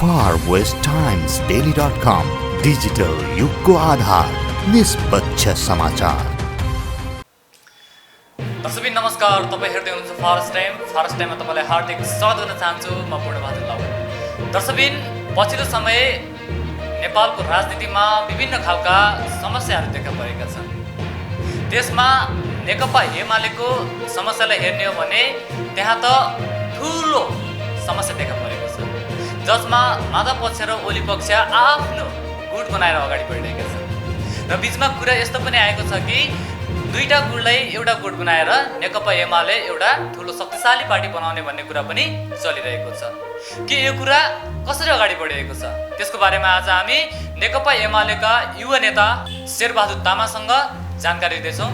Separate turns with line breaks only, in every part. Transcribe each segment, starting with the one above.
Far West times daily.com digital युगको आधार निष्पक्ष समाचार।
दर्शकबिन नमस्कार, तपाईँ हेर्दै हुनुहुन्छ फरेस्ट टाइममा तपाईँलाई हार्दिक स्वागत गर्न चाहन्छु। म पूर्णबहादुर लाउड। दर्शकबिन पछिल्लो समय नेपालको राजनीतिमा विभिन्न खालका समस्याहरू देखा परेका छन्। त्यसमा नेकपा एमालेको समस्यालाई हेर्ने हो भने त्यहाँ त ठुलो समस्या देखा परेको छ, जसमा माधव पक्ष र ओली पक्ष आफ्नो गुट बनाएर अगाडि बढिरहेका छन्। र बिचमा कुरा यस्तो पनि आएको छ कि दुईटा गुटलाई एउटा गुट बनाएर नेकपा एमाले एउटा ठुलो शक्तिशाली पार्टी बनाउने भन्ने कुरा पनि चलिरहेको छ। के यो कुरा कसरी अगाडि बढिरहेको छ त्यसको बारेमा आज हामी नेकपा एमालेका युवा नेता शेरबहादुर तामाङसँग जानकारी दिँदैछौँ।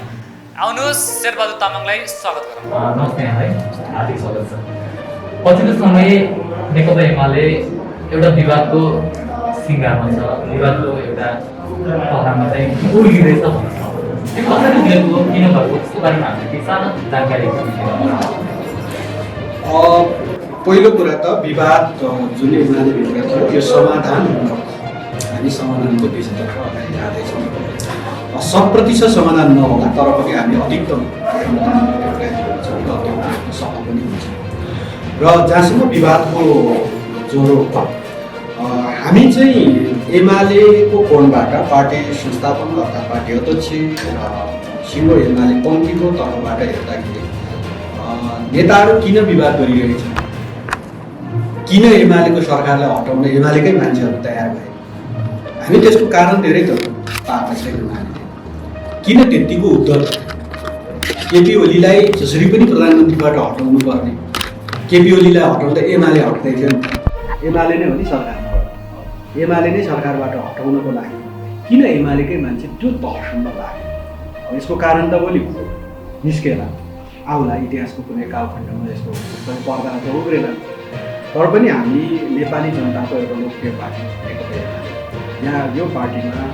आउनुहोस्, शेरबहादुर तामाङलाई स्वागत गरौँ।
नमस्ते यहाँलाई हार्दिक स्वागत छ। पछिल्लो समय नेकपा एमाले एउटा विवादको सिङ्गारमा छ, विवादको एउटा पहरामा चाहिँ उर्लिँदैछ भन्न सक्छ। त्यो कसरी उर्लेको, किन भएको, त्यसको बारेमा हामीले केही सानो जानकारी
पहिलो कुरा त विवाद जुन एमालेभित्र छ त्यो समाधान हामी समाधानको दिशातर्फ अगाडि जाँदैछौँ। 100% समाधान नहोला तर पनि हामी अधिकतम सफल पनि हुन्छ। र जहाँसम्म विवादको ज्वरो हामी चाहिँ एमालेको कोणबाट पार्टी संस्थापनकर्ता पार्टी अध्यक्ष र सिङ्गो एमाले पङ्क्तिको तर्फबाट हेर्दाखेरि नेताहरू किन विवाद गरिरहेछन्, किन एमालेको सरकारलाई हटाउन एमालेकै मान्छेहरू तयार भए, हामी त्यसको कारण धेरै त पाएका छैनौँ। हामीले किन त्यतिको उद्धत केपी ओलीलाई जसरी पनि प्रधानमन्त्रीबाट हटाउनु पर्ने, केपी ओलीलाई हटाउँदा एमाले हट्दै थियो नि, एमाले नै हो नि सरकारमा, एमाले नै सरकारबाट हटाउनको लागि किन एमालेकै मान्छे त्यो तहसम्म लाग्यो। यसको कारण त भोलि निस्केला आउला, इतिहासको कुनै कालखण्डमा यस्तो पर्दा त उब्रेला। तर पनि हामी नेपाली जनताको एउटा लोकप्रिय पार्टी नेकपा एमाले, यहाँ यो पार्टीमा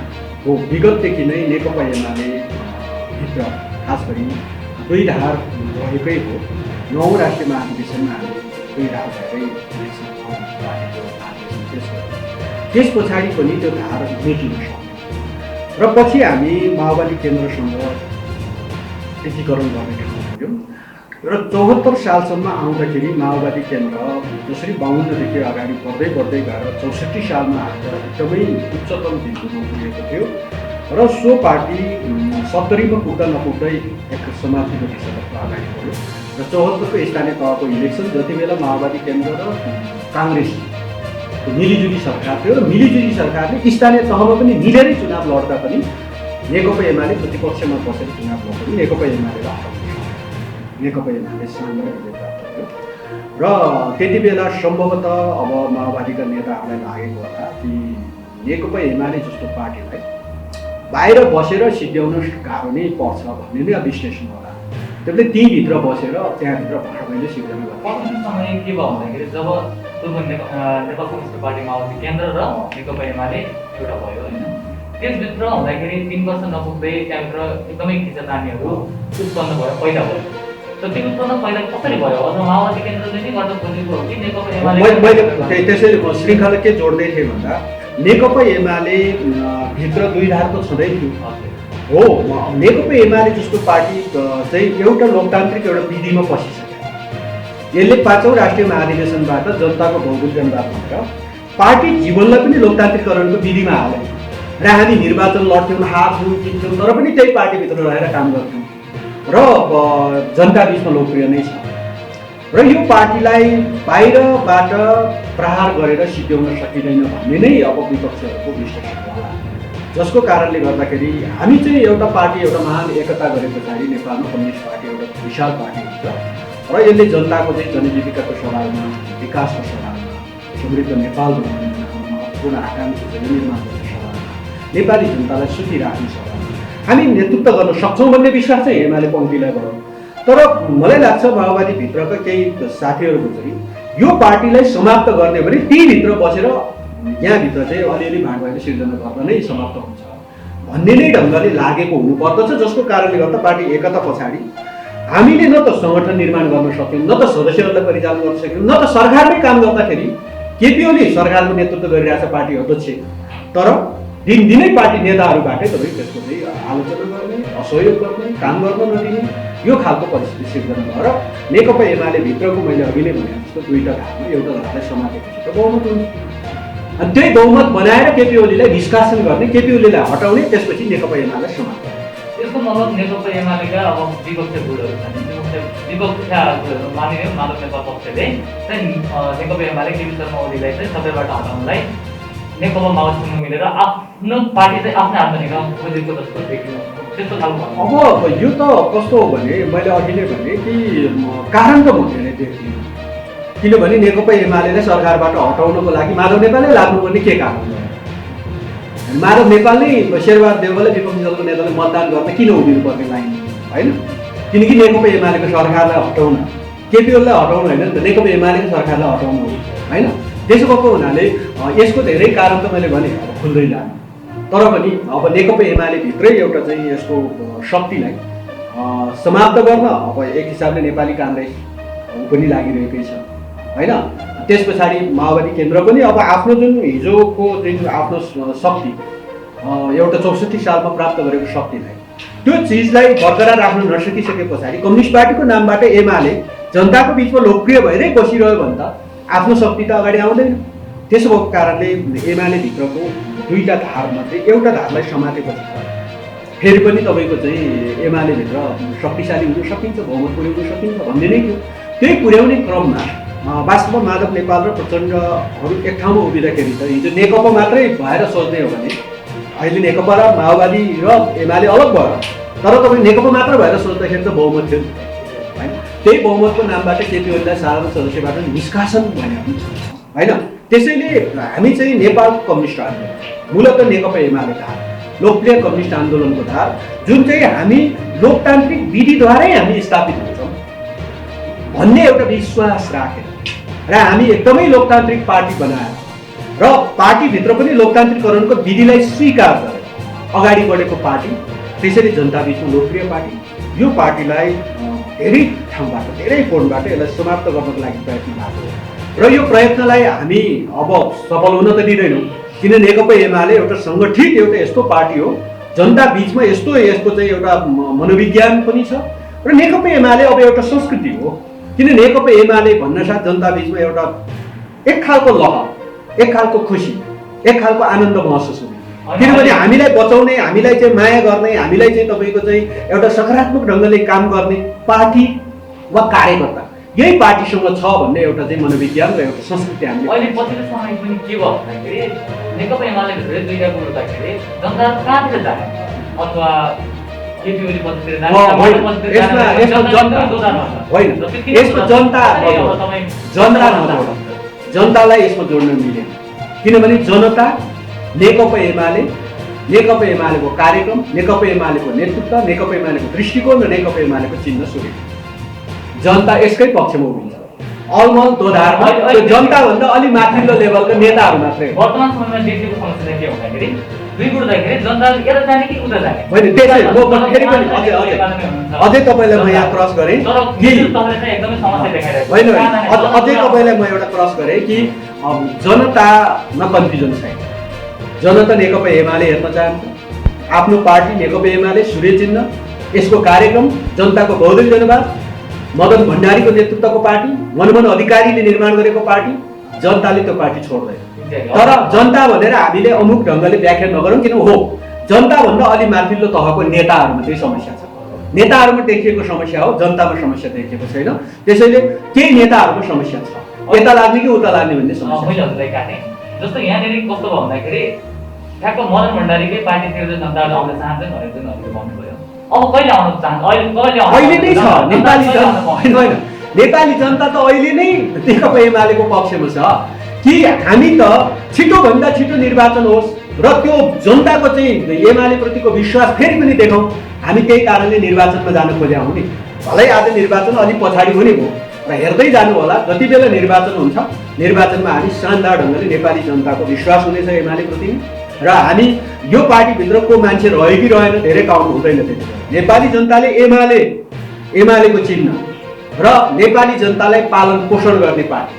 हो विगतदेखि नै नेकपा एमाले भित्र खास गरी दुई धार रहेकै हो। 9औं राष्ट्रिय महाधिवेशनमा हामी दुई धार भएरै त्यस पछाडि पनि त्यो धार मेटिन सक्यो र पछि हामी माओवादी केन्द्रसँग एकीकरण गर्ने ठाउँ पुग्यौँ। र 74 सालसम्म आउँदाखेरि माओवादी केन्द्र जसरी 52देखि अगाडि बढ्दै गएर 64 सालमा आएर एकदमै उच्चतम बिन्दुमा पुगेको थियो र सो पार्टी 70मा पुग्दा नपुग्दै एक समाप्तिको दिशातर्फ अगाडि बढ्यो। र 74को स्थानीय तहको इलेक्सन जति बेला माओवादी केन्द्र र काङ्ग्रेस मिलिजुली सरकार थियो र मिलिजुली सरकारले स्थानीय तहमा पनि मिलेरै चुनाव लड्दा पनि नेकपा एमाले प्रतिपक्षमा बसेर चुनाव लड्दा पनि नेकपा एमालेलाई हटाउनु सक्यो, नेकपा एमाले सानो प्राप्त भयो। र त्यति बेला सम्भवतः अब माओवादीका नेताहरूलाई लागेको होला कि नेकपा एमाले जस्तो पार्टीलाई बाहिर बसेर सिद्ध्याउन गाह्रो नै पर्छ भन्ने नै विश्लेषण होला। त्यसले त्यहीँभित्र बसेर त्यहाँभित्र भाँडभैलो सिर्जना गर्छ।
पछिल्लो समय के भयो भन्दाखेरि जब पूर्व नेपाल कम्युनिस्ट पार्टी माओवादी केन्द्र र नेकपा एमाले एउटा भयो होइन, त्यसभित्र हुँदाखेरि 3 वर्ष नपुग्दै त्यहाँभित्र एकदमै खिचातानीहरू उत्पन्न भयो, पैदा भयो। त त्यो उत्पन्न पहिला कसरी भयो? अझ माओवादी केन्द्रले नै गर्न खोजेको हो कि नेकपा एमाले?
मैले त्यसैले श्रृङ्खला के जोड्दै थिएँ भन्दा नेकपा एमाले भित्र दुई धारको छँदै थियो हो। नेकपा एमाले जस्तो पार्टी चाहिँ एउटा लोकतान्त्रिक एउटा विधिमा पसिसक्यो। यसले 5औं राष्ट्रिय महाधिवेशनबाट जनताको बहुमत जनवाद भनेर पार्टी जीवनलाई पनि लोकतान्त्रिकरणको विधिमा हाल्यो र हामी निर्वाचन लड्थ्यौँ, हार्थ्यौँ, जित्थ्यौँ, तर पनि त्यही पार्टीभित्र रहेर काम गर्थ्यौँ र जनता बिचमा लोकप्रिय नै छ। र यो पार्टीलाई बाहिरबाट प्रहार गरेर सिद्ध्याउन सकिँदैन भन्ने नै अब विपक्षहरूको विश्लेषण होला, जसको कारणले गर्दाखेरि हामी चाहिँ एउटा पार्टी एउटा महान एकता गरे पछाडि नेपालमा कम्युनिस्ट पार्टी एउटा विशाल पार्टी हुन्छ र यसले जनताको चाहिँ जनजीविकाको सवालमा, विकासको सवालमा, समृद्ध नेपाल बनाउने महत्त्वपूर्ण आकाङ्क्षा चाहिँ निर्माण गर्ने सवालमा, नेपाली जनतालाई सुखी राख्ने सवालमा हामी नेतृत्व गर्न सक्छौँ भन्ने विश्वास चाहिँ एमाले पङ्क्तिलाई गरौँ। तर मलाई लाग्छ माओवादीभित्रका केही साथीहरूको चाहिँ यो पार्टीलाई समाप्त गर्ने भने त्यहीभित्र बसेर यहाँभित्र चाहिँ अलिअलि भाँडभैलो सिर्जना गर्न नै समाप्त हुन्छ भन्ने नै ढङ्गले लागेको हुनुपर्दछ, जसको कारणले गर्दा पार्टी एकता पछाडि हामीले न त सङ्गठन निर्माण गर्न सक्यौँ, न त सदस्यहरूलाई परिचालन गर्न सक्यौँ, न त सरकारमै काम गर्दाखेरि केपी ओली सरकारको नेतृत्व गरिरहेछ पार्टी अध्यक्ष, तर दिनदिनै पार्टी नेताहरूबाटै तपाईँ त्यसको चाहिँ आलोचना गर्ने, असहयोग गर्ने, काम गर्न नदिने यो खालको परिस्थिति सिर्जना भएर नेकपा एमाले भित्रको मैले अघि नै भने जस्तो दुईवटा धारमा एउटा धारलाई समातेपछि त बहुमत हुन्छ। अनि त्यही बहुमत बनाएर केपी ओलीलाई निष्कासन गर्ने, केपी ओलीलाई हटाउने, त्यसपछि नेकपा एमाले समात्ने।
यसको मतलब नेकपा एमालेका अब विपक्षी गुटहरू छन्, विपक्षी मानिने माधव नेपाल पक्षले चाहिँ नेकपा एमाले केपी शर्मा ओलीलाई चाहिँ सबैबाट हटाउनलाई नेकपा माओवादीसँग मिलेर आफ्नो पार्टी चाहिँ आफ्नो हातमा निकाल्न खोजेको जस्तो देखिनु, त्यस्तो खालको
अब यो त कस्तो हो भने मैले अघि नै भने कि कारण त म धेरै देख्दिनँ, किनभने नेकपा एमालेलाई सरकारबाट हटाउनको लागि माधव नेपालले लाग्नुपर्ने के कारण हो? माधव नेपाल नै शेरबहादुर देउवाले विपक्षी दलको नेताले मतदान गर्न किन उभिनुपर्ने लाइन होइन? किनकि नेकपा एमालेको सरकारलाई हटाउन, केपी ओलीलाई हटाउनु होइन नि त, नेकपा एमालेको सरकारलाई हटाउनु हो होइन? त्यसो भएको हुनाले यसको धेरै कारण त मैले भने अब खुल्दै लाने, तर पनि अब नेकपा एमाले भित्रै एउटा चाहिँ यसको शक्तिलाई समाप्त गर्न अब एक हिसाबले नेपाली काङ्ग्रेस पनि लागिरहेकै छ होइन? त्यस पछाडि माओवादी केन्द्र पनि अब आफ्नो जुन हिजोको जुन आफ्नो शक्ति एउटा 64 सालमा प्राप्त गरेको शक्तिलाई त्यो चिजलाई बरकरार राख्न नसकिसके पछाडि कम्युनिस्ट पार्टीको नामबाट एमाले जनताको बिचमा लोकप्रिय भएरै बसिरह्यो भने त आफ्नो शक्ति त अगाडि आउँदैन। त्यसो भएको कारणले एमाले भित्रको दुईटा धारमध्ये एउटा धारलाई समातेपछि फेरि पनि तपाईँको चाहिँ एमाले भित्र शक्तिशाली हुन सकिन्छ, बहुमत पुर्याउन सकिन्छ भन्ने नै थियो। त्यही पुर्याउने क्रममा वास्तवमा माधव नेपाल र प्रचण्डहरू एक ठाउँमा उभिँदाखेरि त हिजो नेकपा मात्रै भएर सोच्ने हो भने अहिले नेकपा र माओवादी र एमाले अलग भयो, तर तपाईँ नेकपा मात्र भएर सोच्दाखेरि त बहुमत थियो होइन? त्यही बहुमतको नामबाट केपी ओलीलाई साधारण सदस्यबाट निष्कासन भने होइन? त्यसैले हामी चाहिँ नेपाल कम्युनिस्ट आन्दोलन मूलतः नेकपा एमाले धार, लोकप्रिय कम्युनिस्ट आन्दोलनको धार, जुन चाहिँ हामी लोकतान्त्रिक विधिद्वारै हामी स्थापित हुन्छौँ भन्ने एउटा विश्वास राखेर र हामी एकदमै लोकतान्त्रिक पार्टी बनाएर र पार्टीभित्र पनि लोकतान्त्रिकरणको विधिलाई स्वीकार गरेर अगाडि बढेको पार्टी, त्यसैले जनताबिचमा लोकप्रिय पार्टी, यो पार्टीलाई धेरै ठाउँबाट धेरै कोणबाट यसलाई समाप्त गर्नको लागि प्रयत्न भएको हो र यो प्रयत्नलाई हामी अब सफल हुन त दिँदैनौँ, किन नेकपा एमाले एउटा सङ्गठित एउटा यस्तो पार्टी हो, जनता बिचमा यसको चाहिँ एउटा मनोविज्ञान पनि छ र नेकपा एमाले अब एउटा संस्कृति हो, किन नेकपा एमाले भन्नासाथ जनता बिचमा एउटा एक खालको लहर, एक खालको खुसी, एक खालको आनन्द महसुस हुने, किनभने हामीलाई बचाउने, हामीलाई चाहिँ माया गर्ने, हामीलाई चाहिँ तपाईँको चाहिँ एउटा सकारात्मक ढङ्गले काम गर्ने पार्टी वा कार्यकर्ता यही पार्टीसँग छ भन्ने एउटा चाहिँ मनोविज्ञान र एउटा संस्कृति हामीले
अहिले पछिल्लो समय पनि के भयो भन्दाखेरि नेकपा एमाले भित्र दुईटा कुरो हुँदाखेरि जनता कहाँतिर जाने अथवा केपी ओली पछितिर जाने जनतालाई यसमा जोड्न मिलेन, किनभने जनता नेकपा एमालेको कार्यक्रम, नेकपा एमालेको नेतृत्व, नेकपा एमालेको दृष्टिकोण र नेकपा एमालेको चिन्ह सुरे जनता यसकै पक्षमा उभिन्छ। अलमल दोधारमा त्यो जनताभन्दा अलि माथिल्लो लेभलका नेताहरू मात्रै हो। वर्तमान समयमा देशको समस्या के भन्दाखेरि दुई बुझ्दाखेरि जनता यता जाने कि उता जाने
होइन, त्यसै म फेरि पनि अझै तपाईँलाई म यहाँ क्रस गरेँ कि होइन, अझै तपाईँलाई म एउटा क्रस गरेँ कि जनतामा कन्फ्युजन छैन। जनता नेकपा एमाले हेर्न चाहन्छ, आफ्नो पार्टी नेकपा एमाले सूर्य चिन्ह, यसको कार्यक्रम जनताको बहुदलीय जनवाद, मदन भण्डारीको नेतृत्वको पार्टी, मनमोहन अधिकारीले निर्माण गरेको पार्टी, जनताले त्यो पार्टी छोड्दैन। तर जनता भनेर हामीले अमुक ढङ्गले व्याख्या नगरौँ, किन हो जनताभन्दा अलि माथिल्लो तहको नेताहरूमा चाहिँ समस्या छ, नेताहरूमा देखिएको समस्या हो, जनतामा समस्या देखिएको छैन। त्यसैले केही नेताहरूमा समस्या छ, यता लाग्ने कि उता लाग्ने भन्ने समस्या।
मैले हजुरलाई काटेँ जस्तो यहाँनिर कस्तो भयो भन्दाखेरि ठ्याक्क मदन भण्डारीकै पार्टीतिर चाहिँ जनताहरू आउन चाहन्छन् भनेर चाहिँ हजुरले भन्नुभयो। अब कहिले आउन चाहन्छ?
अहिले नै छ नेपाली जनता होइन, नेपाली जनता त अहिले नै नेकपा एमालेको पक्षमा छ कि हामी त छिटोभन्दा छिटो निर्वाचन होस् र त्यो जनताको चाहिँ एमाले प्रतिको विश्वास फेरि पनि देखाउँ। हामी त्यही कारणले निर्वाचनमा जान खोज्या हौँ नि। भलै आज निर्वाचन अलिक पछाडि हुने भयो र हेर्दै जानु होला, जति बेला निर्वाचन हुन्छ निर्वाचनमा हामी शानदार ढङ्गले नेपाली जनताको विश्वास हुनेछ एमाले प्रति र हामी यो पार्टीभित्रको मान्छे रह्यो कि रहेन धेरै काउन्ट हुँदैन। त्यति नेपाली जनताले एमालेको चिन्ह र नेपाली जनतालाई पालन पोषण गर्ने पार्टी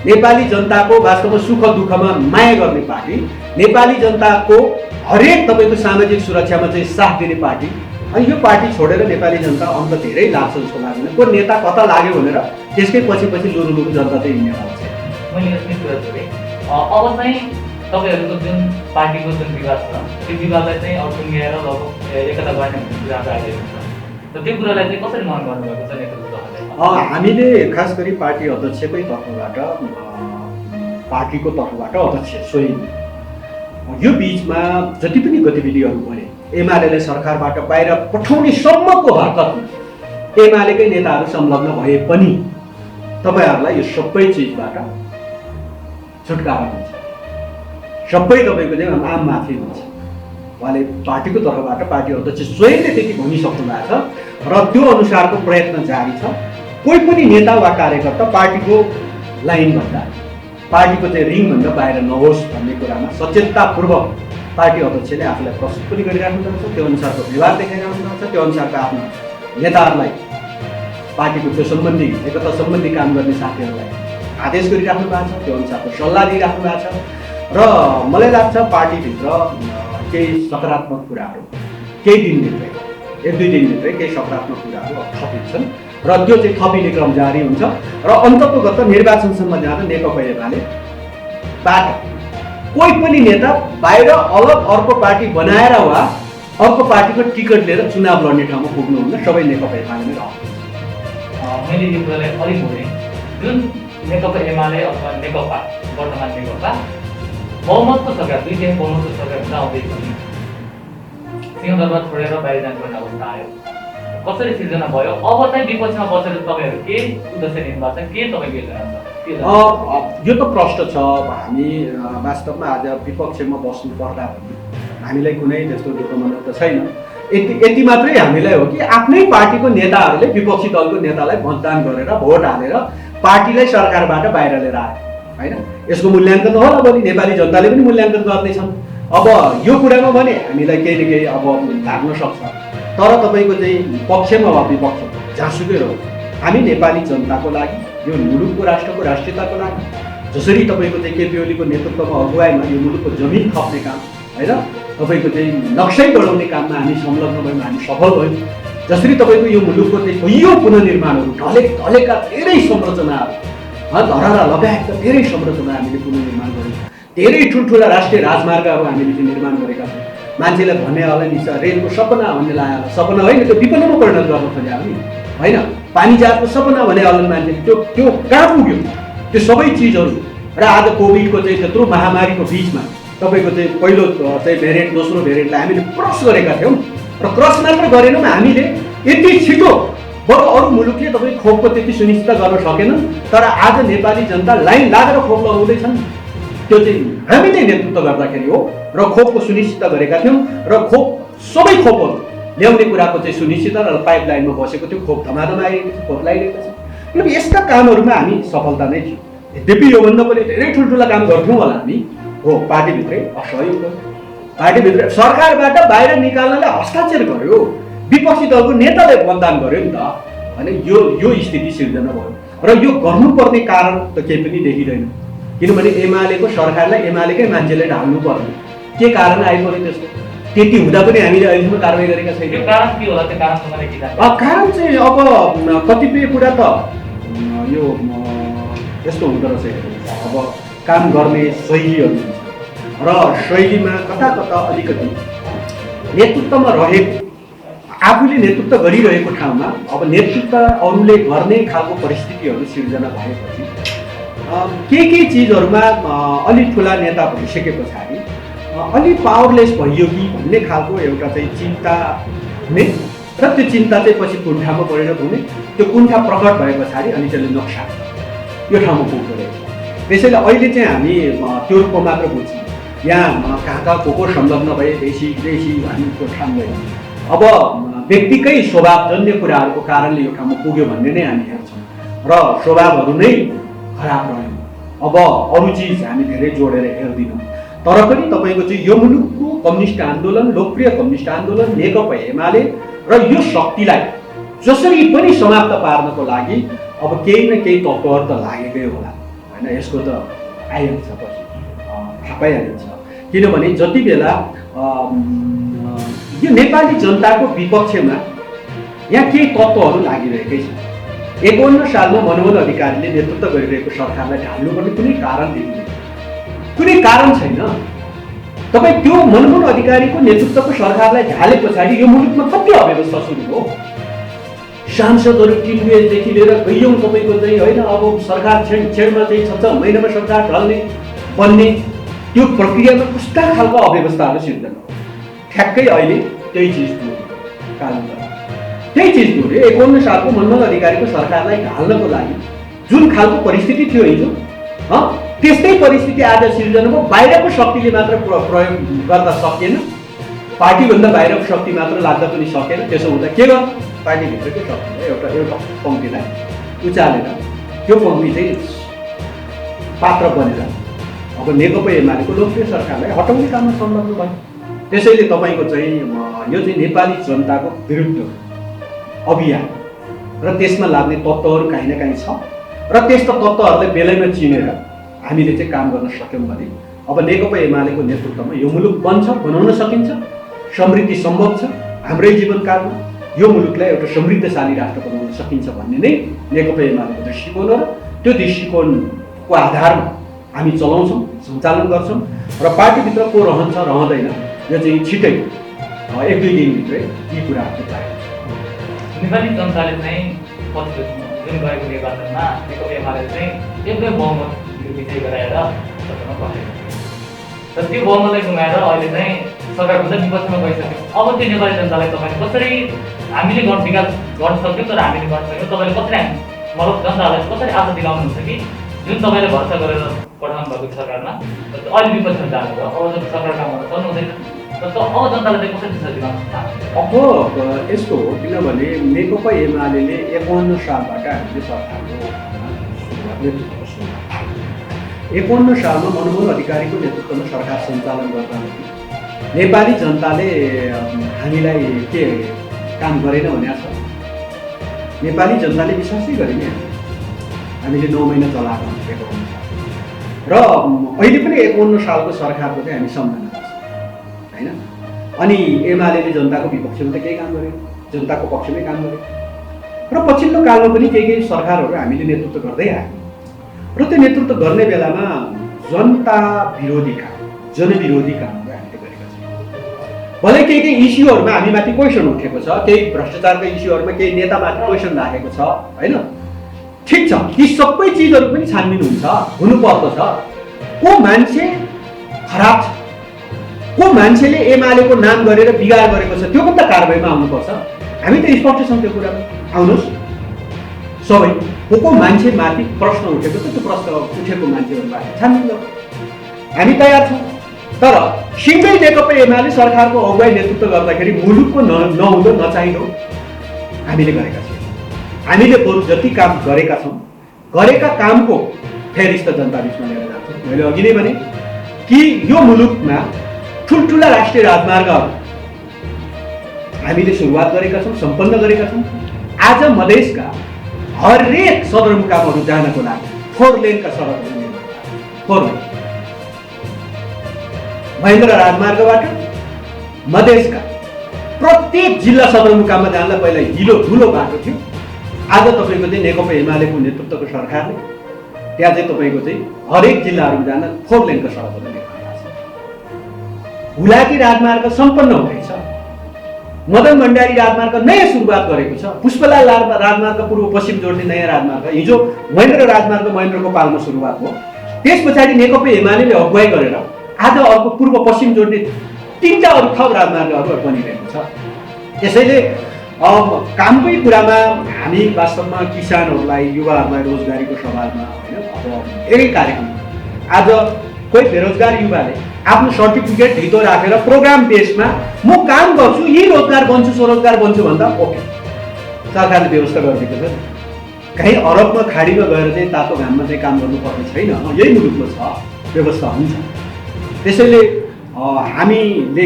नेपाली जनताको वास्तवमा सुख दुःखमा माया गर्ने पार्टी, नेपाली जनताको हरेक तपाईँको सामाजिक सुरक्षामा चाहिँ साथ दिने पार्टी। अनि यो पार्टी छोडेर नेपाली जनता अन्त धेरै लाग्छ जस्तो लाग्दैन। को नेता कता लाग्यो भनेर त्यसकै पछि पछि लुरु जनता चाहिँ हिँड्ने खालको छ।
मैले यस्तै कुरा गरेँ। अब चाहिँ तपाईँहरूको जुन पार्टीको जुन विवाद छ त्यो विवादलाई चाहिँ अटुङ्ग्याएर लगभग एकता गर्ने भन्ने कुरा आइरहेको छ। र त्यो कुरालाई चाहिँ कसरी मन गर्नुभएको छ नेतृत्वहरूले?
हामीले खास गरी पार्टी अध्यक्षकै तर्फबाट पार्टीको तर्फबाट अध्यक्ष स्वयं यो बिचमा जति पनि गतिविधिहरू गरे एमालेलाई सरकारबाट बाहिर पठाउने सम्मको हरकत एमालेकै नेताहरू संलग्न भए पनि तपाईँहरूलाई यो सबै चिजबाट छुटकारा हुन्छ, सबै तपाईँको चाहिँ आम माफी हुन्छ। उहाँले पार्टीको तर्फबाट पार्टी अध्यक्ष स्वयंले त्यति भनिसक्नु भएको छ र त्यो अनुसारको प्रयत्न जारी छ। कोही पनि नेता वा कार्यकर्ता पार्टीको लाइनभन्दा पार्टीको चाहिँ रिङभन्दा बाहिर नहोस् भन्ने कुरामा सचेततापूर्वक पार्टी अध्यक्षले आफूलाई प्रस्तुत पनि गरिराख्नु भएको छ। त्यो अनुसारको व्यवहार देखाइराख्नु भएको छ। त्यो अनुसारको आफ्नो नेताहरूलाई पार्टीको त्यो सम्बन्धी एकता सम्बन्धी काम गर्ने साथीहरूलाई आदेश गरिराख्नु भएको छ। त्यो अनुसारको सल्लाह दिइराख्नु भएको छ र मलाई लाग्छ पार्टीभित्र केही सकारात्मक कुराहरू केही दिनभित्रै 1-2 दिनभित्रै केही सकारात्मक कुराहरू थपिन्छन् र त्यो चाहिँ थपिने क्रम जारी हुन्छ र अन्ततोगत निर्वाचनसम्म जाँदा नेकपा एमालेबाट कोही पनि नेता बाहिर अलग अर्को पार्टी बनाएर वा अर्को पार्टीको टिकट लिएर चुनाव लड्ने ठाउँमा पुग्नुहुन्न। सबै नेकपा एमालेमै रहन्छ।
मैले यो कुरालाई अलिक बोलेँ। जुन नेकपा एमाले अथवा नेकपा वर्तमान नेकपा बहुमतको सरकार 2/3 बहुमतको सरकार हुँदा आउँदैछ नि सिंहदरबार छोडेर बाहिर जानुपर्ने अवस्था आयो। कसरी सिर्जना भयो? अब चाहिँ विपक्षमा बसेर तपाईँहरू के उद्देश्य लिनु भएको छ? के तपाईँको योजना छ?
यो त प्रश्न छ। हामी वास्तवमा आज विपक्षमा बस्नु पर्दा पनि हामीलाई कुनै त्यस्तो दुःख मनाउ त छैन। यति मात्रै हामीलाई हो कि आफ्नै पार्टीको नेताहरूले विपक्षी दलको नेतालाई मतदान गरेर भोट हालेर पार्टीलाई सरकारबाट बाहिर लिएर आयो होइन। यसको मूल्याङ्कन होला भोलि नेपाली जनताले पनि मूल्याङ्कन गर्नेछन्। अब यो कुरामा भने हामीलाई केही न केही अब लाग्न सक्छ, तर तपाईँको चाहिँ पक्षमा वा विपक्षमा जहाँसुकै रहोस् हामी नेपाली जनताको लागि यो मुलुकको राष्ट्रको राष्ट्रियताको लागि जसरी तपाईँको चाहिँ केपी ओलीको नेतृत्वमा अगुवाईमा यो मुलुकको जमिन थप्ने काम होइन तपाईँको चाहिँ नक्सै बढाउने काममा हामी संलग्न भयौँ, हामी सफल भयौँ। जसरी तपाईँको यो मुलुकको चाहिँ कैयौँ पुनर्निर्माणहरू ढलेका धेरै संरचनाहरू धरहरा लगायतका धेरै संरचना हामीले पुनर्निर्माण गऱ्यौँ। धेरै ठुल्ठुला राष्ट्रिय राजमार्गहरू हामीले चाहिँ निर्माण गरेका छौँ। मान्छेलाई भन्ने होला नि रेलको सपना भन्ने लाग्यो, सपना होइन त्यो विपन्नमा परिणत गर्न खोज्यो हामी होइन। पानी जहाजको सपना भने होला मान्छेले त्यो कहाँ पुग्यो त्यो सबै चिजहरू। र आज कोभिडको चाहिँ त्यत्रो महामारीको बिचमा तपाईँको चाहिँ पहिलो चाहिँ भेरिएन्ट दोस्रो भेरिएन्टलाई हामीले क्रस गरेका थियौँ र क्रस मात्र गरेनौँ हामीले यति छिटो बरु अरू मुलुकले तपाईँ खोपको त्यति सुनिश्चित गर्न सकेनन्, तर आज नेपाली जनता लाइन लागेर खोप लगाउँदैछन्। त्यो चाहिँ हामीले नेतृत्व गर्दाखेरि हो र खोपको सुनिश्चित गरेका थियौँ र खोप सबै खोपहरू ल्याउने कुराको चाहिँ सुनिश्चित र पाइपलाइनमा बसेको थियो। खोप धमाधम आइरहेको छ, खोप लगाइरहेको छ। मतलब यस्ता कामहरूमा हामी सफलता नै थियो। यद्यपि योभन्दा पनि धेरै ठुल्ठुला काम गर्थ्यौँ होला हामी हो। पार्टीभित्रै असहयोग गर्यो, पार्टीभित्र सरकारबाट बाहिर निकाल्नलाई हस्ताक्षर गर्यो, विपक्षी दलको नेताले मतदान गर्यो नि त होइन। यो स्थिति सिर्जना भयो र यो गर्नुपर्ने कारण त केही पनि देखिँदैन। किनभने एमालेको सरकारलाई एमालेकै मान्छेले ढाल्नु पर्ने के कारण आइपऱ्यो त्यस्तो? त्यति हुँदा पनि हामीले अहिलेसम्म कारवाही गरेका छैनौँ।
कारण के होला? त्यो कारण तपाईँले के थाहा?
कारण चाहिँ अब कतिपय कुरा त यो यस्तो हुँदो रहेछ। अब काम गर्ने शैलीहरू र शैलीमा कता कता अलिकति नेतृत्वमा रहेको आफूले नेतृत्व गरिरहेको ठाउँमा अब नेतृत्व अरूले गर्ने खालको परिस्थितिहरू सिर्जना भएपछि केही चिजहरूमा अलि ठुला नेता भइसके पछाडि अलि पावरलेस भइयो कि भन्ने खालको एउटा चाहिँ चिन्ता हुने र त्यो चिन्ता चाहिँ पछि कुण्ठामा परिणत हुने। त्यो कुण्ठा प्रकट भए पछाडि अनि त्यसले नक्सा यो ठाउँमा पुग्दो रहेछ। त्यसैले अहिले चाहिँ हामी त्यो रूपमा मात्र बुझ्छौँ। यहाँ कहाँ को संलग्न भए देशी हामीको ठाउँदैन। अब व्यक्तिकै स्वभावजन्य कुराहरूको कारणले यो ठाउँमा पुग्यो भन्ने नै हामी हेर्छौँ र स्वभावहरू नै खराब रह्यो। अब अरू चिज हामी धेरै जोडेर हेर्दैनौँ। तर पनि तपाईँको चाहिँ यो मुलुकको कम्युनिस्ट आन्दोलन, लोकप्रिय कम्युनिस्ट आन्दोलन, नेकपा एमाले र यो शक्तिलाई जसरी पनि समाप्त पार्नको लागि अब केही न केही तत्त्वहरू त लागेकै होला होइन। होइन यसको त आइहाल्छ पछि थाहा पाइहालिन्छ। किनभने जति बेला यो नेपाली जनताको विपक्षमा यहाँ केही तत्त्वहरू लागिरहेकै छ। 51 सालमा मनमोहन अधिकारीले नेतृत्व गरिरहेको सरकारलाई ढाल्नुपर्ने कुनै कारण देखिँदैन, कुनै कारण छैन। तपाईँ त्यो मनमोहन अधिकारीको नेतृत्वको सरकारलाई ढाले पछाडि यो मुलुकमा कति अव्यवस्था सुरु हो। सांसदहरू टिनवेजदेखि लिएर कैयौँ तपाईँको चाहिँ होइन अब सरकार छेडमा चाहिँ 6 महिनामा सरकार ढल्ने बन्ने त्यो प्रक्रियामा कस्ता खालको अव्यवस्थाहरू सिर्जना हो। ठ्याक्कै अहिले त्यही चिज कानुन त्यही चिज दोहोऱ्यो। 51 सालको मनमोहन अधिकारीको सरकारलाई ढाल्नको लागि जुन खालको परिस्थिति थियो हिजो त्यस्तै परिस्थिति आज सिर्जना भयो। बाहिरको शक्तिले मात्र प्रयोग गर्दा सकिएन, पार्टीभन्दा बाहिरको शक्ति मात्र लाग्दा पनि सकेन। त्यसो हुँदा के गर्नु, पार्टीभित्रकै शक्तिलाई एउटा पङ्क्तिलाई उचालेर त्यो पङ्क्ति चाहिँ पात्र बनेर अब नेकपा एमालेको लोकप्रिय सरकारलाई हटाउने काममा संलग्न भयो। त्यसैले तपाईँको चाहिँ यो चाहिँ नेपाली जनताको विरुद्ध अभियान र त्यसमा लाग्ने तत्त्वहरू काहीँ न काहीँ छ र त्यस्ता तत्त्वहरूलाई बेलैमा चिनेर हामीले चाहिँ काम गर्न सक्यौँ भने अब नेकपा एमालेको नेतृत्वमा यो मुलुक बनाउन सकिन्छ, समृद्धि सम्भव छ। हाम्रै जीवनकालमा यो मुलुकलाई एउटा समृद्धशाली राष्ट्र बनाउन सकिन्छ भन्ने नै नेकपा एमालेको दृष्टिकोण हो। त्यो दृष्टिकोणको आधारमा हामी चलाउँछौँ, सञ्चालन गर्छौँ र पार्टीभित्र को रहन्छ रहँदैन यो चाहिँ छिटै 1-2 दिनभित्रै यी कुराहरू चाहिँ
नेपाली जनताले चाहिँ जुन गएको निर्वाचनमा नेकपा एमाले चाहिँ एकदमै बहुमत विजय गराएर सत्तामा बसेको र त्यो बहुमतलाई गुमाएर अहिले चाहिँ सरकारभन्दा विपक्षमा गइसक्यो। अब त्यो नेपाली जनतालाई तपाईँले कसरी हामीले विकास गर्न सक्यौँ तर हामीले गर्न सक्यौँ, तपाईँले कसरी मतलब जनतालाई कसरी आशा दिलाउनुहुन्छ कि जुन तपाईँले भरोसा गरेर पठाउनु भएको सरकारमा अहिले विपक्षमा जानुभयो, अब जब सरकार काम गर्न सक्नु हुँदैन अब जनतालाई चाहिँ कसरी दिशा दिलाउनु चाहनुहुन्छ?
अब यस्तो हो, किनभने नेकपा एमाले 51 सालबाट हामीले सरकारको नेतृत्वको सुरुवात 51 सालमा मनमोहन अधिकारीको नेतृत्वमा सरकार सञ्चालन गर्दा नेपाली जनताले हामीलाई के काम गरेन भनेको छ? नेपाली जनताले विश्वासै गरेन। हामीले 9 महिना चलाएको भनेको र अहिले पनि 51 सालको सरकारको चाहिँ हामी सम्मान गर्छौँ होइन। अनि एमाले जनताको विपक्षमा त केही काम गरेन, जनताको पक्षमै काम गर्यो र पछिल्लो कालमा पनि केही सरकारहरू हामीले नेतृत्व गर्दै आयौँ र त्यो नेतृत्व गर्ने बेलामा जनता विरोधी काम, जनविरोधी कामहरू हामीले गरेका छौँ। भलै केही इस्युहरूमा हामीमाथि क्वेसन उठेको छ, केही भ्रष्टाचारका इस्युहरूमा केही नेतामाथि क्वेसन राखेको छ होइन, ठिक छ, ती सबै चिजहरू पनि छानबिन हुन्छ, हुनुपर्दछ। को मान्छे खराब छ, को मान्छेले एमालेको नाम गरेर बिगार गरेको छ, त्यो पनि त कारबाहीमा आउनुपर्छ। हामी त स्पष्ट छौँ त्यो कुरामा, आउनुहोस् सबै को मान्छे माथि प्रश्न उठेको छ, त्यो प्रश्न उठेको मान्छेहरूमाथि छानबिन गर्छ, हामी तयार छौँ। तर सिङ्गै नेकपा एमाले सरकारको अगुवाई नेतृत्व गर्दाखेरि मुलुकको नहुँदो नचाहिँदो हामीले गरेका छौँ। हामीले बरु जति काम गरेका छौँ, गरेका कामको फेरिस्त जनता बिचमा लिएर जान्छौँ। मैले अघि नै भने कि यो मुलुकमा ठुल्ठुला राष्ट्रिय राजमार्गहरू हामीले सुरुवात गरेका छौँ, सम्पन्न गरेका छौँ। आज मधेसका हरेक सदरमुकामहरू जानको लागि 4 लेनका सडकहरू निर्माण, 4 लेन महेन्द्र राजमार्गबाट मधेसका प्रत्येक जिल्ला सदरमुकाममा जानलाई पहिला हिलो धुलो बाटो थियो। आज तपाईँको चाहिँ नेकपा एमालेको नेतृत्वको सरकारले त्यहाँ चाहिँ तपाईँको चाहिँ हरेक जिल्लाहरूमा जान 4 लेनका सडकहरू निर्माण भएको छ। हुलाकी राजमार्ग सम्पन्न हुँदैछ, मदन भण्डारी राजमार्ग नयाँ सुरुवात गरेको छ, पुष्पलाल राजमार्ग पूर्व पश्चिम जोड्ने नयाँ राजमार्ग हिजो महेन्द्र राजमार्ग महेन्द्रको पालमा सुरुवात हो। त्यस पछाडि नेकपा एमाले अगुवाई गरेर आज अर्को पूर्व पश्चिम जोड्ने 3टा अरू थप राजमार्गहरू बनिरहेको छ। त्यसैले कामकै कुरामा हामी वास्तवमा किसानहरूलाई, युवाहरूलाई रोजगारीको सवालमा होइन अब एकै कार्यक्रम आज कोही बेरोजगार युवाले आफ्नो सर्टिफिकेट ढितो राखेर प्रोग्राम बेसमा म काम गर्छु, यही रोजगार बन्छु, स्वरोजगार बन्छु भन्दा ओके, सरकारले व्यवस्था गरिदिएको छ। कहीँ अरबमा खाडीमा गएर चाहिँ तातो घाममा चाहिँ काम गर्नुपर्ने छैन, यही मुलुकमा छ, व्यवस्था हुन्छ। त्यसैले हामीले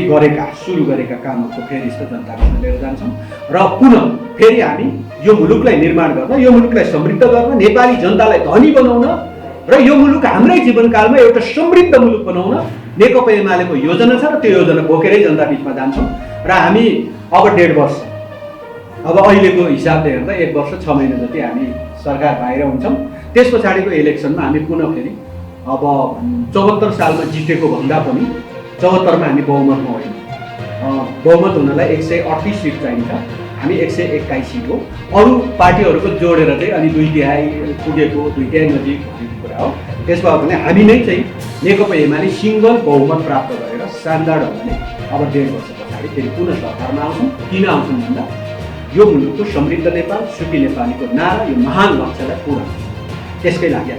सुरु गरेका कामहरूको फेरिस्त जनताको लिएर जान्छौँ र पुनः फेरि हामी यो मुलुकलाई निर्माण गर्न, यो मुलुकलाई समृद्ध गर्न, नेपाली जनतालाई धनी बनाउन र यो मुलुक हाम्रै जीवनकालमा एउटा समृद्ध मुलुक बनाउन नेकपा एमालेको योजना छ र त्यो योजना बोकेरै जनता बिचमा जान्छौँ र हामी अब 1.5 वर्ष अब अहिलेको हिसाबले हेर्दा 1 वर्ष 6 महिना जति हामी सरकार बाहिर हुन्छौँ। त्यस पछाडिको इलेक्सनमा हामी पुनः फेरि अब 74 सालमा जितेको भन्दा पनि 74 मा हामी बहुमतमा होइन, बहुमत हुनलाई 138 सिट चाहिन्छ, हामी 121 सिट हो। अरू पार्टीहरूको जोडेर चाहिँ अनि 2/3 पुगेको 2/3 नजिक भनेको कुरा हो। त्यसमा भने हामी नै चाहिँ नेकपा एमाले सिङ्गल बहुमत प्राप्त गरेर शानदार ढङ्गले अब 1.5 वर्ष पछाडि फेरि पुनः सरकारमा आउँछौँ। किन आउँछौँ भन्दा यो मुलुकको समृद्ध नेपाल सुखी नेपालीको नारा, यो महान लक्ष्यलाई पुरा त्यसकै लागि